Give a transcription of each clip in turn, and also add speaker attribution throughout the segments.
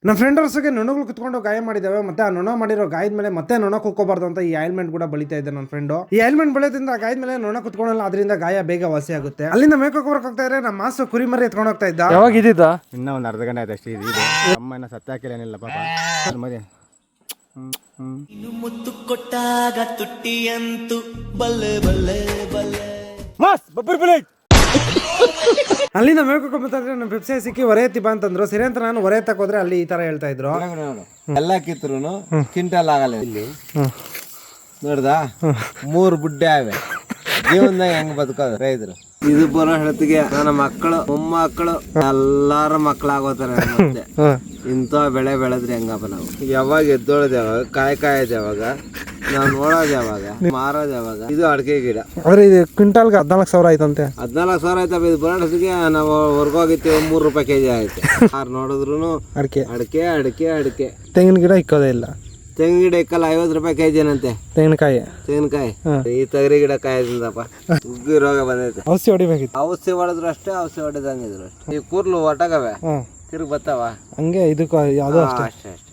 Speaker 1: ನಮ್ಮ ಫ್ರೆಂಡ್ಸ್ಗೆ ನೊಣಗಳು ಕುತ್ಕೊಂಡು ಗಾಯ ಮಾಡಿದಾವೆ. ಮತ್ತೆ ಆ ನೊಣ ಮಾಡಿರೋ ಗಾಯದ ಮೇಲೆ ಮತ್ತೆ ನೊಣ ಕುಕ್ಕೋಬಾರ್ದು ಅಂತ ಈ ಆಯಿಲ್ಮೆಂಟ್ ಕೂಡ ಬಳಿತಾ ಇದೆ ನನ್ನ ಫ್ರೆಂಡು. ಈ ಆಯಿಲ್ಮೆಂಟ್ ಬಳಿಯೋದ್ರಿಂದ ಆ ಗಾಯದ ಮೇಲೆ ನೊಣ ಕುತ್ಕೊಳ್ಳಲ್ಲ, ಅದರಿಂದ ಗಾಯ ಬೇಗ ವಾಸಿ ಆಗುತ್ತೆ. ಅಲ್ಲಿಂದ ಮೇಕೋಕ್ ಹೋಗ್ತಾ ಇದ್ರೆ ನಮ್ಮ ಮಾಸು ಕುರಿ ಮರಿ ಎತ್ಕೊಂಡು ಹೋಗ್ತಾ ಇದ್ದ.
Speaker 2: ಯಾವಾಗ ಇದ್ದಿದ್ದ?
Speaker 3: ಇನ್ನೂ ಒಂದು ಅರ್ಧ ಗಂಟೆ ಆಯ್ತು ಅಷ್ಟೇ. ಇದು ಅಮ್ಮನ ಸತ್ತಾಕಿಲ್ಲ ಪಾಪ ಮರಿ.
Speaker 4: ಮುತ್ತು ಕೊಟ್ಟಾಗ ತುಟ್ಟಿಯಂತು ಬಲ್ಲೆ ಬಲ್ಲೆ ಬಲ್ಲೆ
Speaker 1: ಅಲ್ಲಿಂದ ಮೇಕೋಕ್ ಬಂದ್ರೆ ನಮ್ಮ ಪೆಪ್ಸೆ ಸಿಕ್ಕಿ ಹೊರೆ ಎತ್ತಿ ಬಾ ಅಂತಂದ್ರು. ಸರಿ ಅಂತ ನಾನು ಹೊರೆ ಎತ್ತಕ್ ಹೋದ್ರೆ ಅಲ್ಲಿ ಈ ತರ ಹೇಳ್ತಾ ಇದ್ರು.
Speaker 3: ಎಲ್ಲ ಕಿತ್ರು ಕ್ವಿಂಟಲ್ ಆಗಲ್ಲ ಇಲ್ಲಿ. ನೋಡ್ದಾ 3 ಬುಡ್ಡೆ ಆವೆ. ಜೀವನದಾಗ ಹೆಂಗ್ ಬದುಕೋದು ರೈತರು. ಇದು ಬರೋ ಹೊತ್ತಿಗೆ ನನ್ನ ಮಕ್ಕಳು ಮೊಮ್ಮಕ್ಕಳು ಎಲ್ಲಾರ ಮಕ್ಕಳಾಗೋತಾರೆ. ಮತ್ತೆ ಇಂಥ ಬೆಳೆ ಬೆಳೆದ್ರೆ ಹೆಂಗಪ್ಪ ನಾವು? ಯಾವಾಗ ಎದ್ದೋಳದ್ ಯಾವಾಗ, ಕಾಯ್ದೆ ಯಾವಾಗ, ನಾವು ನೋಡೋದು ಯಾವಾಗ, ಮಾರೋದು ಯಾವಾಗ? ಇದು ಅಡಿಕೆ ಗಿಡ.
Speaker 1: ಅವ್ರೆ ಇದು ಕ್ವಿಂಟಾಲ್ಗೆ 14,000 ಆಯ್ತಂತೆ.
Speaker 3: 14,000 ಆಯ್ತಪ್ಪ. ಇದು ಬರೋ ಹೊತ್ತಿಗೆ ನಾವು ಹೊರ್ಗೋಗಿತ್ತು 3 ರೂಪಾಯಿ ಕೆಜಿ ಆಯ್ತು. ಯಾರು ನೋಡಿದ್ರು
Speaker 1: ಅಡಿಕೆ
Speaker 3: ಅಡಿಕೆ ಅಡಿಕೆ ಅಡಿಕೆ.
Speaker 1: ತೆಂಗಿನ ಗಿಡ ಇಕ್ಕೋದೇ ಇಲ್ಲ.
Speaker 3: ತೆಂಗಿನ ಗಿಡ ಇಕ್ಕಲ್ಲ 50 ರೂಪಾಯಿ ಕೆಜಿ ಏನಂತೆ ತೆಂಗಿನಕಾಯಿ. ಈ ತಗರಿ ಗಿಡ ಕಾಯ್ದಿಂದಪ್ಪ ಉಗ್ಗಿ ರೋಗ ಬಂದೈತೆ.
Speaker 1: ಔಷಧಿ ಹೊಡಿಬೇಕಿತ್ತು.
Speaker 3: ಔಷಧಿ ಹೊಡೆದ್ರು ಅಷ್ಟೇ, ಔಷಧಿ ಹೊಡೆದಂಗಿದ್ರು ಅಷ್ಟೇ. ಈ ಕೂರ್ಲು ಒಟ್ಟಾಗವೆ ತಿರುಗಿ ಬರ್ತಾವ
Speaker 1: ಹಂಗೆ. ಇದಕ್ಕೆ ಯಾವ್ದೋ ಅಷ್ಟೇ
Speaker 3: ಅಷ್ಟೇ ಅಷ್ಟೇ.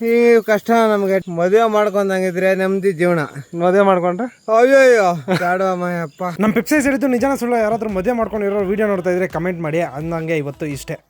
Speaker 3: ಈ ಕಷ್ಟ ನಮ್ಗೆ. ಮದುವೆ ಮಾಡ್ಕೊಂಡಂಗಿದ್ರೆ ನೆಮ್ಮದಿ ಜೀವನ.
Speaker 1: ಮದುವೆ ಮಾಡ್ಕೊಂಡ್ರೆ
Speaker 3: ಅಯ್ಯೋ ಬೇಡವಮ್ಮ ಅಪ್ಪ.
Speaker 1: ನಮ್ಮ ಪೆಪ್ಸೈಸ್ ಹೇಳಿದ್ದು ನಿಜಾನ ಸುಳ್ಳು? ಯಾರಾದ್ರೂ ಮದುವೆ ಮಾಡ್ಕೊಂಡಿರೋ ವಿಡಿಯೋ ನೋಡ್ತಾ ಇದ್ರೆ ಕಮೆಂಟ್ ಮಾಡಿ. ಅಂದಂಗೆ ಇವತ್ತು ಇಷ್ಟೇ.